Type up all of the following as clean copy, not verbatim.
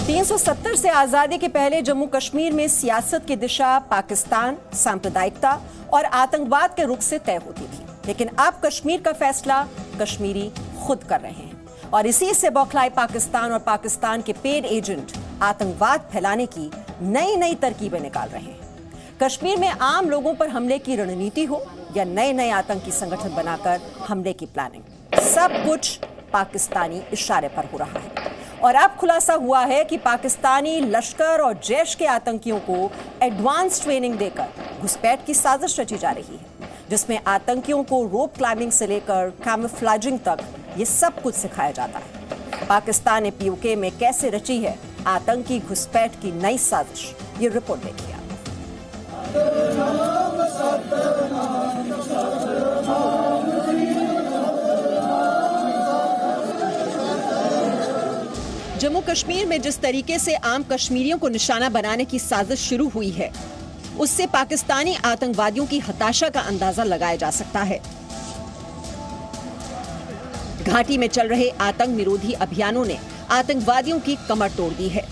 370 से आजादी के पहले जम्मू कश्मीर में सियासत की दिशा पाकिस्तान, सांप्रदायिकता और आतंकवाद के रुख से तय होती थी, लेकिन अब कश्मीर का फैसला कश्मीरी खुद कर रहे हैं और इसी से बौखलाए पाकिस्तान और पाकिस्तान के पेड एजेंट आतंकवाद फैलाने की नई नई तरकीबें निकाल रहे हैं। कश्मीर में आम लोगों पर हमले की रणनीति हो या नए नए आतंकी संगठन बनाकर हमले की प्लानिंग, सब कुछ पाकिस्तानी इशारे पर हो रहा है। और अब खुलासा हुआ है कि पाकिस्तानी लश्कर और जैश के आतंकियों को एडवांस ट्रेनिंग देकर घुसपैठ की साजिश रची जा रही है, जिसमें आतंकियों को रोप क्लाइंबिंग से लेकर कैमोफ्लेजिंग तक ये सब कुछ सिखाया जाता है। पाकिस्तान ने पीओके में कैसे रची है आतंकी घुसपैठ की नई साजिश, ये रिपोर्ट देखिए। जम्मू कश्मीर में जिस तरीके से आम कश्मीरियों को निशाना बनाने की साजिश शुरू हुई है, उससे पाकिस्तानी आतंकवादियों की हताशा का अंदाजा लगाया जा सकता है। घाटी में चल रहे आतंक निरोधी अभियानों ने आतंकवादियों की कमर तोड़ दी है।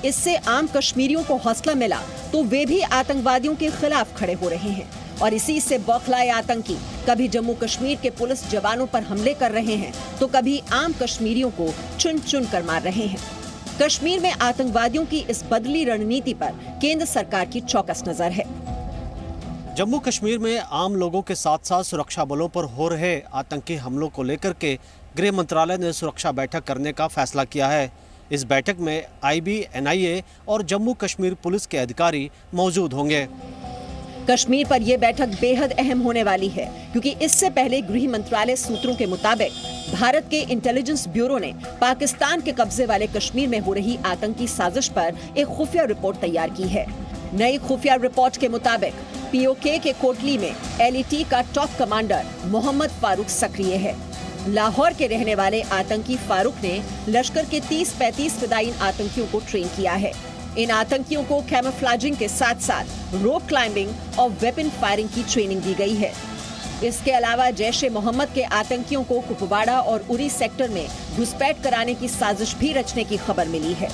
इससे आम कश्मीरियों को हौसला मिला तो वे भी आतंकवादियों के खिलाफ खड़े हो रहे हैं और इसी से बौखलाए आतंकी कभी जम्मू कश्मीर के पुलिस जवानों पर हमले कर रहे हैं तो कभी आम कश्मीरियों को चुन चुन कर मार रहे हैं। कश्मीर में आतंकवादियों की इस बदली रणनीति पर केंद्र सरकार की चौकस नजर है। जम्मू कश्मीर में आम लोगों के साथ साथ सुरक्षा बलों पर हो रहे आतंकी हमलों को लेकर के गृह मंत्रालय ने सुरक्षा बैठक करने का फैसला किया है। इस बैठक में आईबी, एनआईए और जम्मू कश्मीर पुलिस के अधिकारी मौजूद होंगे। कश्मीर पर यह बैठक बेहद अहम होने वाली है क्योंकि इससे पहले गृह मंत्रालय सूत्रों के मुताबिक भारत के इंटेलिजेंस ब्यूरो ने पाकिस्तान के कब्जे वाले कश्मीर में हो रही आतंकी साजिश पर एक खुफिया रिपोर्ट तैयार की है। नई खुफिया रिपोर्ट के मुताबिक पीओके के कोटली में एलईटी का टॉप कमांडर मोहम्मद फारूक सक्रिय है। लाहौर के रहने वाले आतंकी फारूक ने लश्कर के 30-35 फिदायीन आतंकियों को ट्रेन किया है। इन आतंकियों को कैमोफ्लेजिंग के साथ साथ रोप क्लाइंबिंग और वेपन फायरिंग की ट्रेनिंग दी गई है। इसके अलावा जैश ए मोहम्मद के आतंकियों को कुपवाड़ा और उरी सेक्टर में घुसपैठ कराने की साजिश भी रचने की खबर मिली है।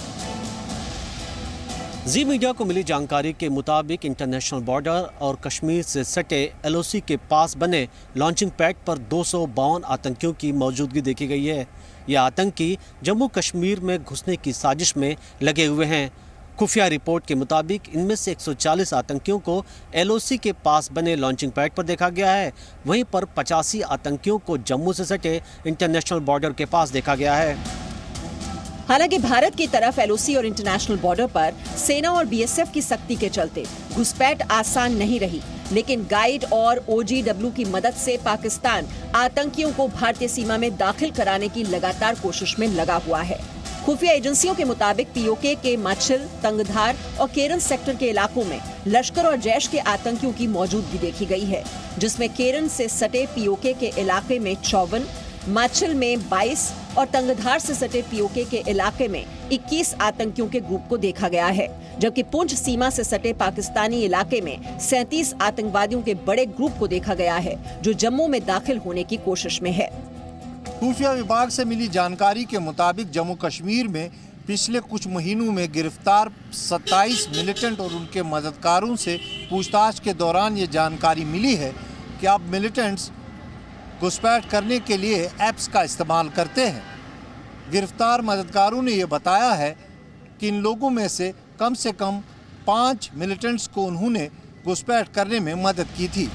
जी मीडिया को मिली जानकारी के मुताबिक इंटरनेशनल बॉर्डर और कश्मीर से सटे एलओसी के पास बने लॉन्चिंग पैड पर 252 आतंकियों की मौजूदगी देखी गई है। ये आतंकी जम्मू कश्मीर में घुसने की साजिश में लगे हुए हैं। खुफिया रिपोर्ट के मुताबिक इनमें से 140 आतंकियों को एलओसी के पास बने लॉन्चिंग पैड पर देखा गया है। वहीं पर 85 आतंकियों को जम्मू से सटे इंटरनेशनल बॉर्डर के पास देखा गया है। हालांकि भारत की तरफ एलओसी और इंटरनेशनल बॉर्डर पर सेना और बीएसएफ की सख्ती के चलते घुसपैठ आसान नहीं रही, लेकिन गाइड और ओजीडब्ल्यू की मदद से पाकिस्तान आतंकियों को भारतीय सीमा में दाखिल कराने की लगातार कोशिश में लगा हुआ है। खुफिया एजेंसियों के मुताबिक पीओके के माछिल, तंगधार और केरन सेक्टर के इलाकों में लश्कर और जैश के आतंकियों की मौजूदगी देखी गई है, जिसमें केरन से सटे पीओके के इलाके में 54, माछिल में 22 और तंगधार से सटे पीओके के इलाके में 21 आतंकियों के ग्रुप को देखा गया है, जबकि पुंछ सीमा से सटे पाकिस्तानी इलाके में 37 आतंकवादियों के बड़े ग्रुप को देखा गया है, जो जम्मू में दाखिल होने की कोशिश में है। खुफिया विभाग से मिली जानकारी के मुताबिक जम्मू कश्मीर में पिछले कुछ महीनों में गिरफ्तार 27 मिलिटेंट और उनके मददगारों से पूछताछ के दौरान ये जानकारी मिली है कि अब मिलिटेंट्स घुसपैठ करने के लिए ऐप्स का इस्तेमाल करते हैं। गिरफ्तार मददगारों ने यह बताया है कि इन लोगों में से कम 5 मिलिटेंट्स को उन्होंने घुसपैठ करने में मदद की थी।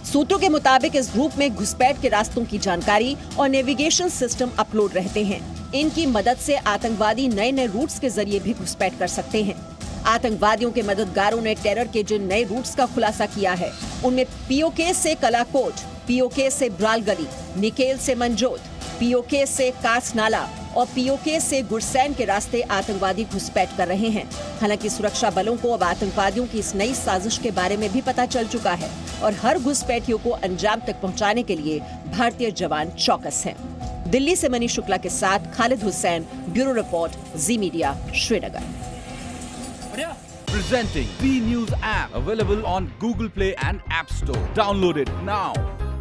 सूत्रों के मुताबिक इस ग्रुप में घुसपैठ के रास्तों की जानकारी और नेविगेशन सिस्टम अपलोड रहते हैं। इनकी मदद से आतंकवादी नए नए रूट्स के जरिए भी घुसपैठ कर सकते हैं। आतंकवादियों के मददगारों ने टेरर के जिन नए रूट्स का खुलासा किया है, उनमें पीओके से कलाकोट, पीओके से ब्राल गली, निकेल से मंजोत, पीओके से कास नाला और पीओके से गुरसैन के रास्ते आतंकवादी घुसपैठ कर रहे हैं। हालांकि सुरक्षा बलों को अब आतंकवादियों की इस नई साजिश के बारे में भी पता चल चुका है और हर घुसपैठियों को अंजाम तक पहुंचाने के लिए भारतीय जवान चौकस हैं। दिल्ली से मनीष शुक्ला के साथ Khalid Hussain, bureau report, Zee media, Srinagar. Presenting B News app, available on Google Play and App Store. Download it now.